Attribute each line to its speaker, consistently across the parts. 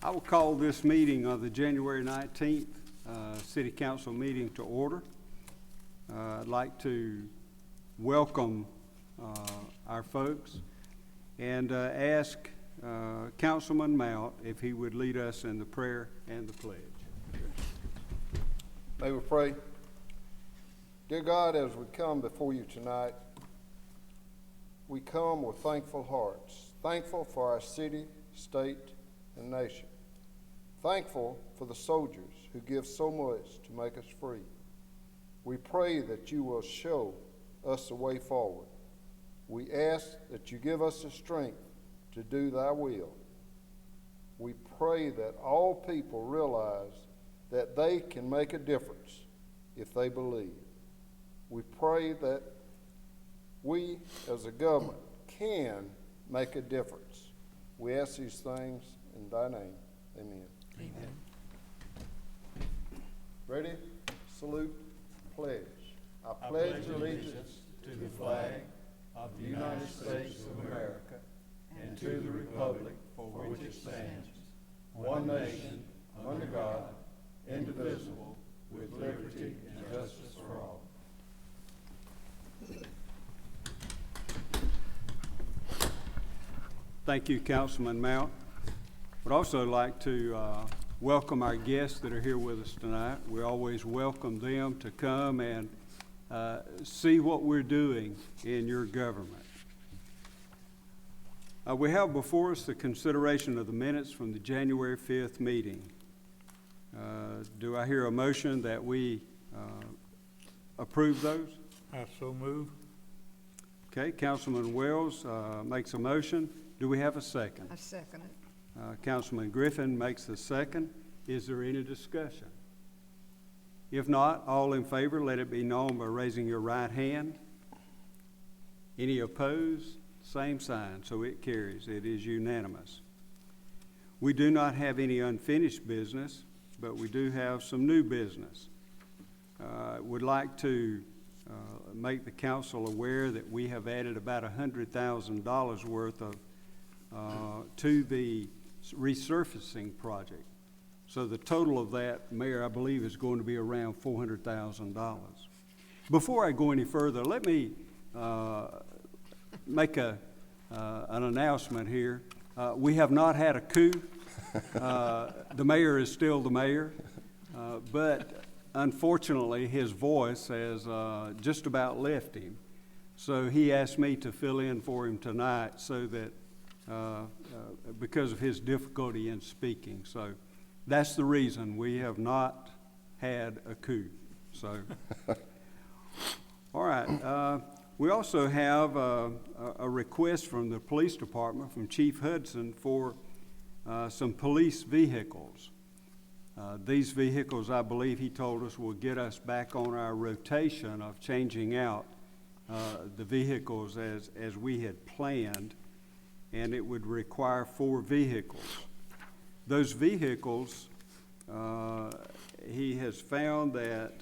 Speaker 1: I will call this meeting of the January 19th City Council meeting to order. I'd like to welcome our folks and ask Councilman Mount if he would lead us in the prayer and the pledge.
Speaker 2: May we pray. Dear God, as we come before you tonight, we come with thankful hearts, thankful for our city, state, and nation. Thankful for the soldiers who give so much to make us free. We pray that you will show us the way forward. We ask that you give us the strength to do thy will. We pray that all people realize that they can make a difference if they believe. We pray that we as a government can make a difference. We ask these things in thy name. Amen.
Speaker 3: Amen.
Speaker 2: Ready? Salute. Pledge. I pledge allegiance
Speaker 3: to the flag of the United States of America and to the republic for which it stands, one nation, under God, indivisible, with liberty and justice for all.
Speaker 1: Thank you, Councilman Mount. Would also like to welcome our guests that are here with us tonight. We always welcome them to come and see what we're doing in your government. We have before us the consideration of the minutes from the January 5th meeting. Do I hear a motion that we approve those?
Speaker 4: I so move.
Speaker 1: Okay, Councilman Wells makes a motion. Do we have a second?
Speaker 5: I second it.
Speaker 1: Councilman Griffin makes the second. Is there any discussion? If not, all in favor, let it be known by raising your right hand. Any opposed? Same sign, so it carries. It is unanimous. We do not have any unfinished business, but we do have some new business. Would like to make the council aware that we have added about $100,000 worth of to the resurfacing project. So the total of that, Mayor, I believe is going to be around $400,000. Before I go any further, let me make an announcement here. We have not had a coup. The mayor is still the mayor, but unfortunately his voice has just about left him. So he asked me to fill in for him tonight so that because of his difficulty in speaking. So that's the reason we have not had a coup. So, all right. We also have a request from the police department, from Chief Hudson, for some police vehicles. These vehicles, I believe he told us, will get us back on our rotation of changing out the vehicles as we had planned, and it would require 4 vehicles. Those vehicles, he has found that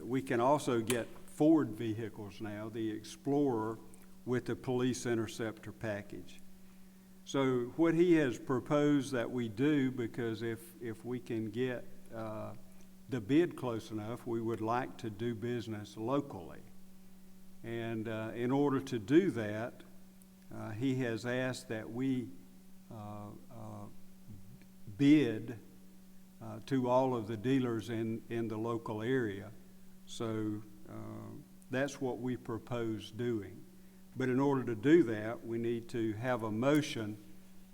Speaker 1: we can also get Ford vehicles now, the Explorer with the police interceptor package. So what he has proposed that we do, because if we can get the bid close enough, we would like to do business locally. And in order to do that, he has asked that we bid to all of the dealers in the local area. So that's what we propose doing. But in order to do that, we need to have a motion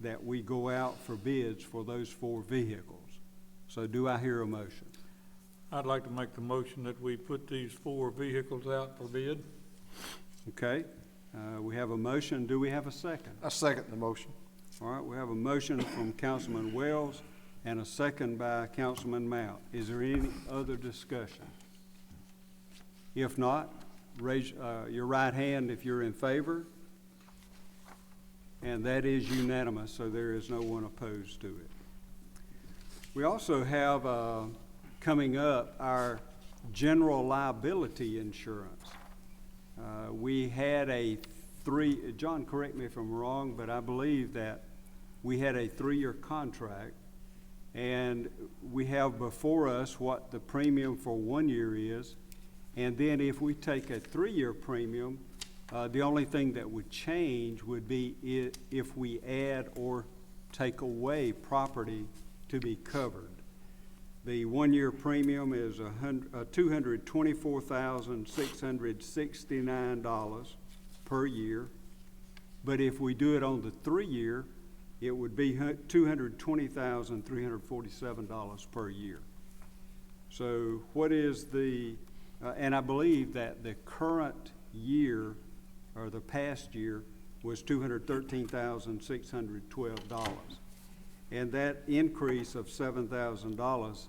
Speaker 1: that we go out for bids for those 4 vehicles. So do I hear a motion?
Speaker 4: I'd like to make the motion that we put these 4 vehicles out for bid.
Speaker 1: Okay. We have a motion. Do we have a second?
Speaker 2: I second the motion.
Speaker 1: All right. We have a motion from Councilman Wells and a second by Councilman Mount. Is there any other discussion? If not, raise your right hand if you're in favor. And that is unanimous, so there is no one opposed to it. We also have coming up our general liability insurance. We had John, correct me if I'm wrong, but I believe that we had a 3-year contract, and we have before us what the premium for 1 year is. And then if we take a 3-year premium, the only thing that would change would be if we add or take away property to be covered. The 1-year premium is $224,669 per year. But if we do it on the 3-year, it would be $220,347 per year. So what is the, and I believe that the current year, or the past year, was $213,612. And that increase of $7,000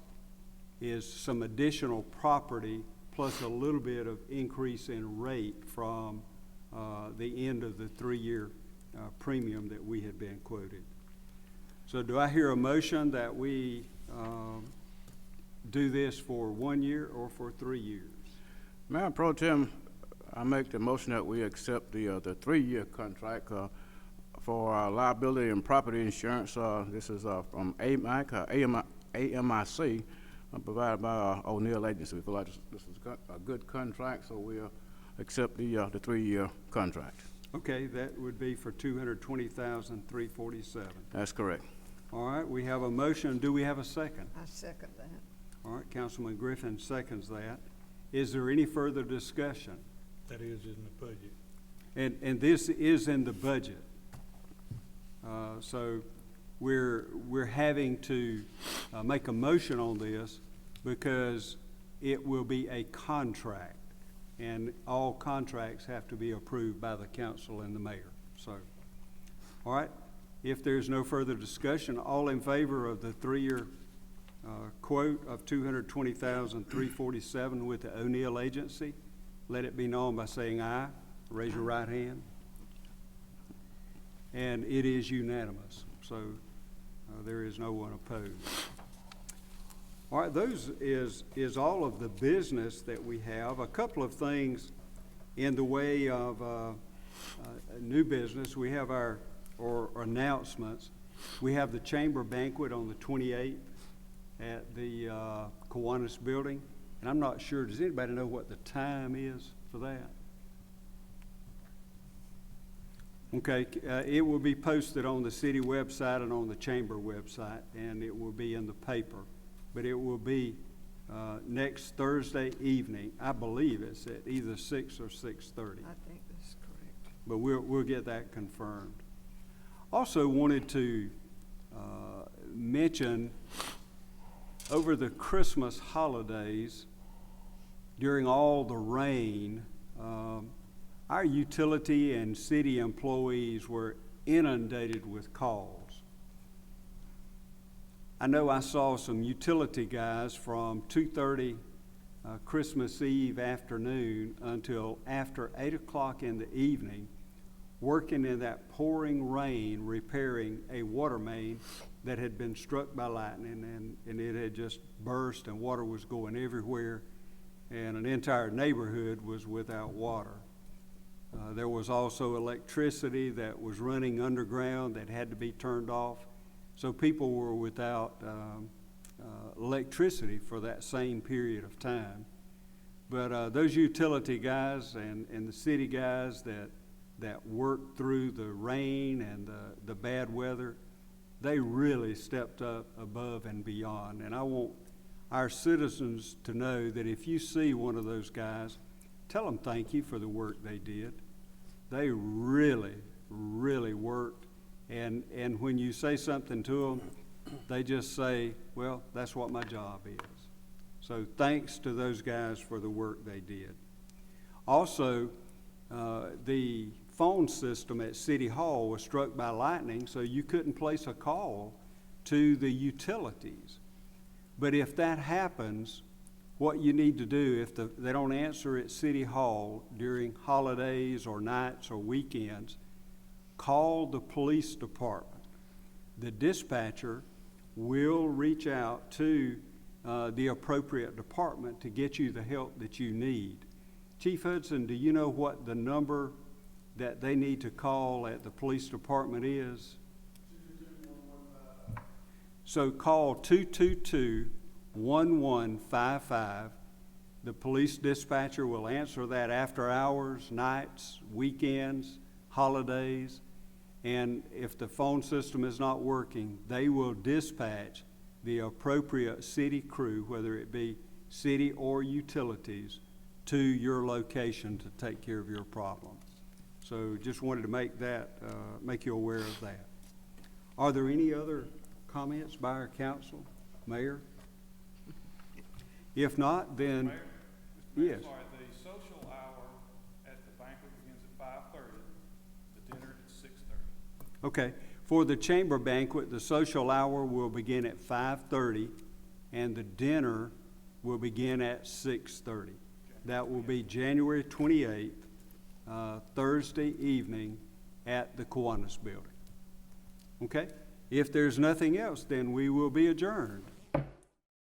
Speaker 1: is some additional property plus a little bit of increase in rate from the end of the 3-year premium that we had been quoted. So do I hear a motion that we do this for 1 year or for 3 years?
Speaker 5: Mayor Pro Tem, I make the motion that we accept the 3-year contract for liability and property insurance. This is from AMIC, provided by O'Neill Agency. We feel like this is a good contract, so we'll accept the 3-year contract.
Speaker 1: Okay, that would be for $220,347.
Speaker 5: That's correct.
Speaker 1: All right, we have a motion. Do we have a second?
Speaker 6: I second that.
Speaker 1: All right, Councilman Griffin seconds that. Is there any further discussion?
Speaker 4: That is in the budget.
Speaker 1: And this is in the budget. So we're having to make a motion on this because it will be a contract, and all contracts have to be approved by the council and the mayor. So, all right, if there's no further discussion, all in favor of the 3-year quote of $220,347 with the O'Neill Agency, let it be known by saying aye. Raise your right hand. And it is unanimous, so there is no one opposed. All right, those is all of the business that we have. A couple of things in the way of new business. We have our announcements. We have the chamber banquet on the 28th at the Kiwanis building. And I'm not sure, does anybody know what the time is for that? Okay, it will be posted on the city website and on the chamber website, and it will be in the paper. But it will be next Thursday evening. I believe it's at either 6 or 6:30.
Speaker 6: I think that's correct.
Speaker 1: But we'll get that confirmed. Also wanted to mention over the Christmas holidays, during all the rain, our utility and city employees were inundated with calls. I know I saw some utility guys from 2:30 Christmas Eve afternoon until after 8 o'clock in the evening, working in that pouring rain, repairing a water main that had been struck by lightning, and it had just burst and water was going everywhere, and an entire neighborhood was without water. There was also electricity that was running underground that had to be turned off. So people were without electricity for that same period of time. But those utility guys and the city guys that worked through the rain and the bad weather, they really stepped up above and beyond. And I want our citizens to know that if you see one of those guys, tell them thank you for the work they did. They really, really worked. And when you say something to them, they just say, well, that's what my job is. So thanks to those guys for the work they did. Also, the phone system at City Hall was struck by lightning, so you couldn't place a call to the utilities. But if that happens, what you need to do, if they don't answer at City Hall during holidays or nights or weekends, call the police department. The dispatcher will reach out to the appropriate department to get you the help that you need. Chief Hudson, do you know what the number that they need to call at the police department is? So call 222-1155. The police dispatcher will answer that after hours, nights, weekends, holidays. And if the phone system is not working, they will dispatch the appropriate city crew, whether it be city or utilities, to your location to take care of your problem. So just wanted to make that, make you aware of that. Are there any other comments by our council, Mayor? If not, then,
Speaker 7: Mayor, Mr. Mayor,
Speaker 1: yes.
Speaker 7: sorry, the social hour at the banquet begins at 5:30, the dinner at 6:30.
Speaker 1: Okay, for the chamber banquet, the social hour will begin at 5:30, and the dinner will begin at 6:30. That will be January 28th, Thursday evening at the Kiwanis Building. Okay? If there's nothing else, then we will be adjourned.